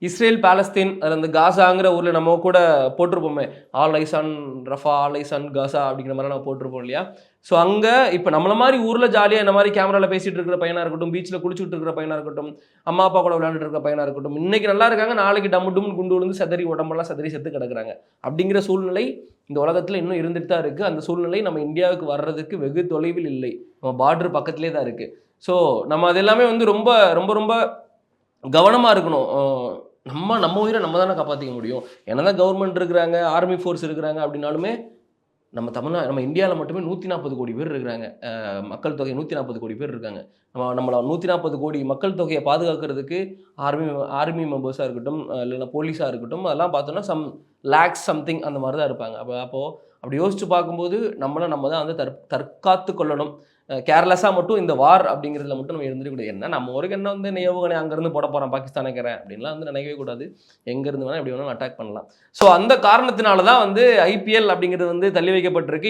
Israel Palestine அது அந்த காசாங்கிற ஊரில் நம்ம கூட போட்டிருப்போமே, all eyes on Rafah, all eyes on Gaza அப்படிங்கிற மாதிரி நம்ம போட்டிருப்போம் இல்லையா? ஸோ அங்கே இப்போ நம்மள மாதிரி ஊரில் ஜாலியாக இந்த மாதிரி கேமராவில் பேசிட்டு இருக்கிற பையனாக இருக்கட்டும், பீச்சில் குளிச்சுட்டு இருக்கிற பையனாக இருக்கட்டும், அம்மா அப்பா கூட விளையாண்டுட்டு இருக்கிற பையனாக இருக்கட்டும், இன்னைக்கு நல்லா இருக்காங்க, நாளைக்கு டம்மு டும்னு குண்டு விழுந்து செதறி உடம்பெல்லாம் செதறி செத்து கிடக்குறாங்க. அப்படிங்கிற சூழ்நிலை இந்த உலகத்தில் இன்னும் இருந்துட்டு தான் இருக்குது. அந்த சூழ்நிலை நம்ம இந்தியாவுக்கு வர்றதுக்கு வெகு தொலைவில் இல்லை. நம்ம பார்டர் பக்கத்திலே தான் இருக்குது. ஸோ நம்ம அது எல்லாமே வந்து ரொம்ப ரொம்ப ரொம்ப கவனமாக இருக்கணும். நம்ம உயிரை நம்ம தானே காப்பாற்றிக்க முடியும். என்னதான் கவர்மெண்ட் இருக்கிறாங்க, ஆர்மி ஃபோர்ஸ் இருக்கிறாங்க அப்படின்னாலுமே, நம்ம இந்தியாவில் மட்டுமே 140 கோடி பேர் இருக்கிறாங்க. மக்கள் தொகை 140 கோடி பேர் இருக்காங்க. நம்மள 140 கோடி மக்கள் தொகையை பாதுகாக்கிறதுக்கு ஆர்மி ஆர்மி மெம்பர்ஸாக இருக்கட்டும், இல்லைன்னா போலீஸாக இருக்கட்டும், அதெல்லாம் பார்த்தோம்னா லேக்ஸ் சம்திங் அந்த மாதிரி தான் இருப்பாங்க. அப்படி யோசிச்சு பார்க்கும்போது நம்ம தான் வந்து தற்காத்து கொள்ளணும். கேர்லெஸ்ஸாக மட்டும் இந்த வார் அப்படிங்கிறதுல மட்டும் நம்ம இருந்துக்கூடாது. என்ன நம்ம ஊருக்கு என்ன வந்து ஏவுகணை அங்கேருந்து போட போகிறோம் பாகிஸ்தானுக்கிறேன் அப்படின்லாம் வந்து நினைக்கவே கூடாது. எங்கேருந்து வேணால் எப்படி வேணாலும் அட்டாக் பண்ணலாம். ஸோ அந்த காரணத்தினால தான் வந்து ஐபிஎல் அப்படிங்கிறது வந்து தள்ளி வைக்கப்பட்டிருக்கு.